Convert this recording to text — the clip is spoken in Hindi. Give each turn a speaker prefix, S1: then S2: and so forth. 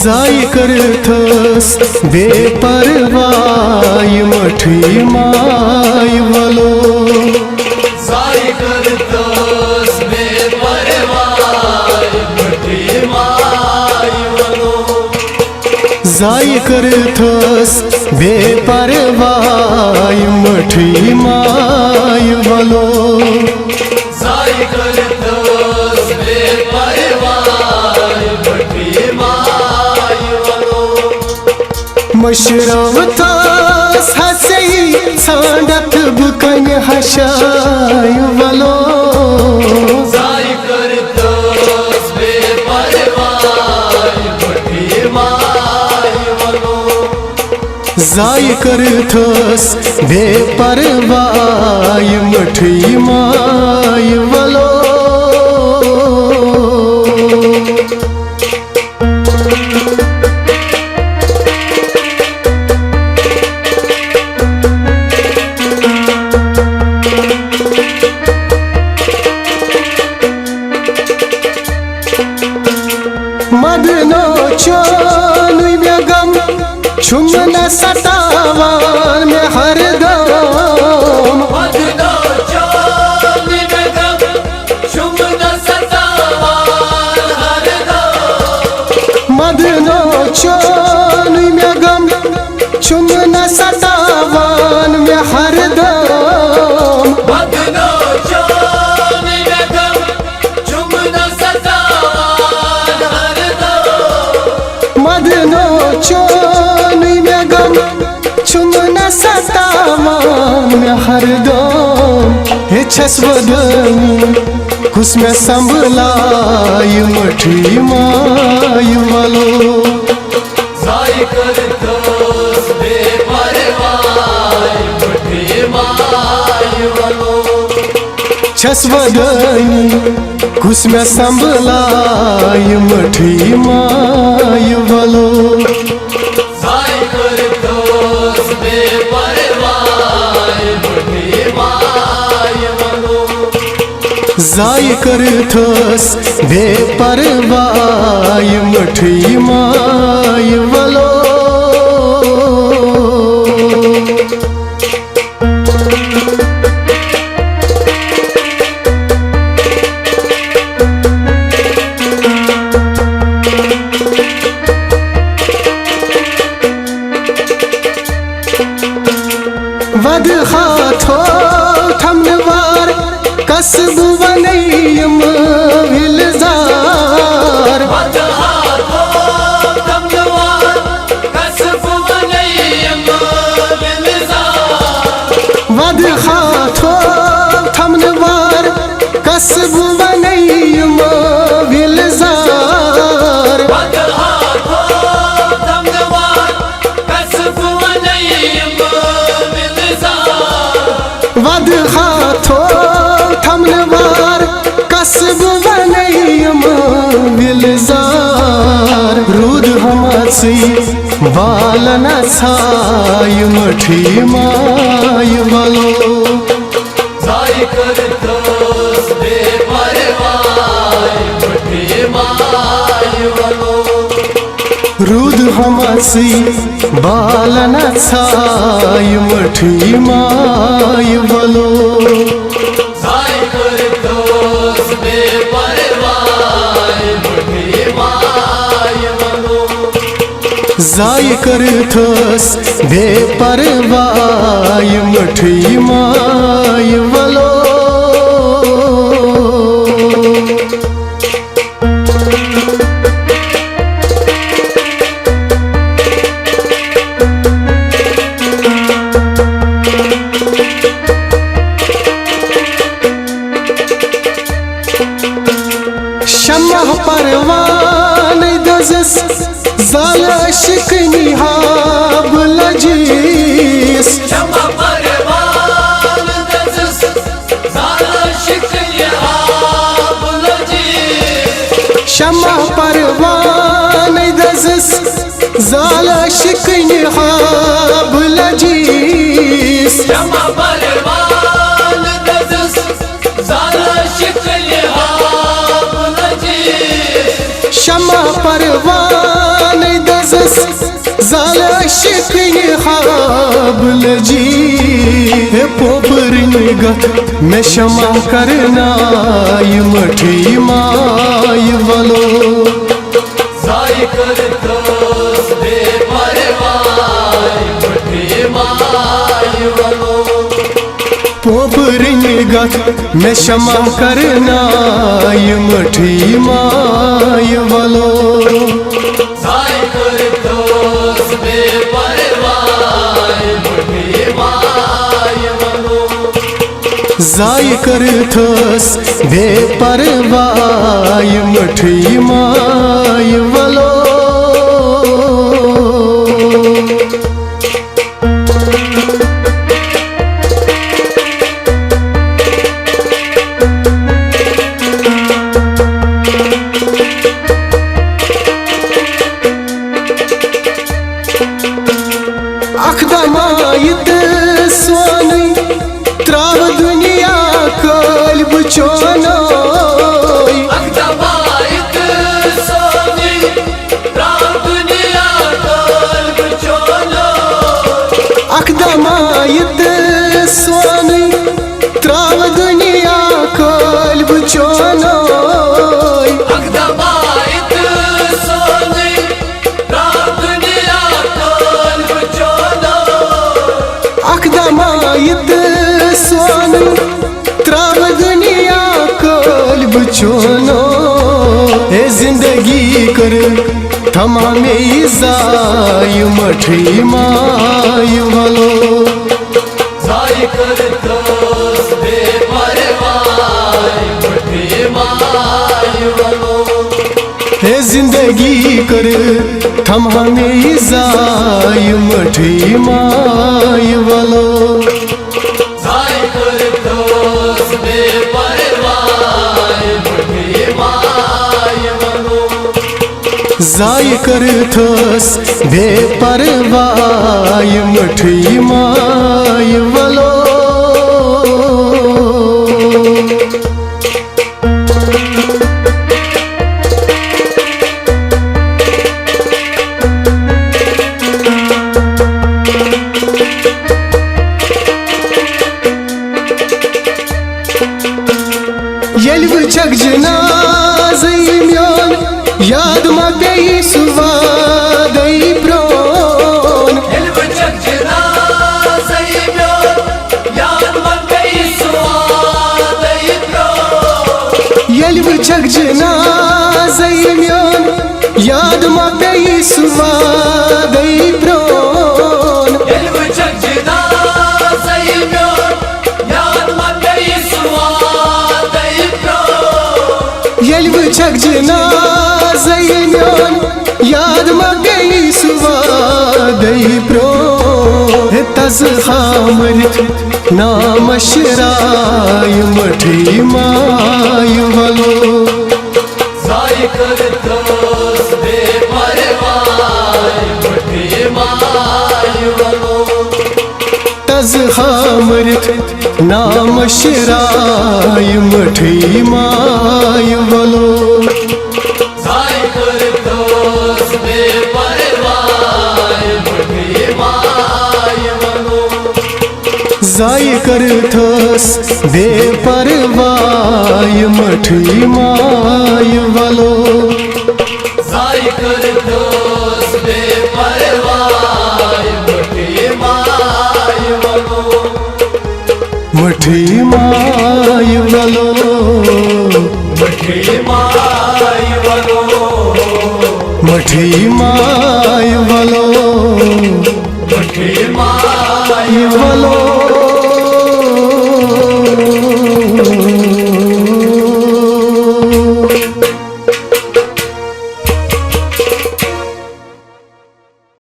S1: जाय करथस बेपरवाय मठी माय वलो
S2: जाय करथस बेपरवाय मठी माय वलो
S1: जाय करथस बेपरवाय मठी माय वलो
S2: जाय करथस बेपरवाय मठी माय वलो
S1: मशरवथस हसई सांडत बुकन हशाय वलो
S2: जाय करथस बेपरवाय मठी माय वलो
S1: जाय करथस बेपरवाय मठी माय वलो मदनो चोनुय में गम छुमन सतावान में हरदम
S2: मदनो चोनुय में गम छुमन सतावान हरदम
S1: मदनो चोनुय में गम छुमन सतावान में हरदम
S2: मदनो चोनुय में गम छुमन सतावान हरदम
S1: मदनो चोनुय में गम छुमन सतावान में हरदम हे छसवदनी कुस में संभलाय मठी माय वलो
S2: जाय करथस बेपरवाय मठी माय वलो
S1: छसवदनी कुस में संभलाय मठी माय वलो
S2: जाय करथस बेपरवाय मठी माय वलो
S1: जाय करथस बेपरवाय मठी माय वलो वद हाथो थमनवार कसबु वनयम विलजार
S2: वद हाथो थमनवार कसबु वनयम विलजार
S1: वद हाथो थमनवार कसबु वनयम विलजार
S2: वद हाथो थमनवार कसबु वनयम विलजार
S1: वद हाथो थमनवार कसबु वनयम विलजार रूद हमसी बालन छाय मठी माय वलो
S2: जाय करथस बेपरवाय मठी माय वलो
S1: रूद हमसी बालन छाय मठी माय वलो
S2: जाय करथस बेपरवाय मठी माय वलो
S1: जाय करथस बेपरवाय मठी माय वलो शमह परवान दजस जाल शिकनी हाब लजीस
S2: शमा परवान दजस जाल शिकनी हाब लजीस
S1: शमह परवान दजस जाल शिकनी हाब लजीस
S2: शमा परवान दजस जाल शिकनी हाब लजीस
S1: शमा परवान दजस ज़ाला शिकनी हाब लजी पोपर निगत में शमा करना ये मठी माय वलो
S2: जाय करतस बेपरवाह मठी माय वलो
S1: पोपर निगत में शमा करना ये मठी माय वलो
S2: जाय करतस बेपरवाह मठी माय वलो
S1: जाय करथस बेपरवाह मठी माय वलो अखदमायत सोनी त्राव दुनिया कल्ब चोनोय
S2: अखदमायत सोनी त्राव दुनिया कल्ब चोनोय
S1: अखदमायत सोनी त्राव दुनिया कल्ब चोनोय
S2: अखदमायत सोनी त्राव दुनिया कल्ब चोनोय
S1: अखदमायत सोनी त्राव दुनिया कल्ब चोनो ए जिंदगी कर तमामे जाय मठी माय वलो
S2: जाय करतस बेपरवाह मठी माय वलो
S1: ए जिंदगी कर तमामे जाय मठी माय वलो
S2: जाय करतस बेपरवाह मठी माय वलो
S1: जाय करथस बेपरवाह मठी माय वलो येल वचक जनाज़े म्योन याद मा पेई सुवादई प्रोन
S2: येल वचक जनाज़े म्योन याद मा पेई सुवादई प्रोन
S1: येल वचक जनाज़े म्योन याद मा पेई सुवादई प्रोन
S2: येल वचक जनाज़े म्योन याद मा पेई सुवादई प्रोन
S1: येल वचक जनाज़े म्योन याद मा पेई सुवादई प्रोन तज खामरित नाम शराय मठी माय वलो
S2: जाय करतस बेपरवाह मठी माय वलो
S1: तज खामरित नाम शराय मठी माय वलो
S2: जाय करतस बेपरवाह मठी माय वलो
S1: जाय करथस बेपरवाह मठी माय वलो
S2: जाय करतस बेपरवाह मठी माय वलो
S1: मठी माय वलो
S2: मठी माय वलो
S1: मठी माय वलो
S2: मठी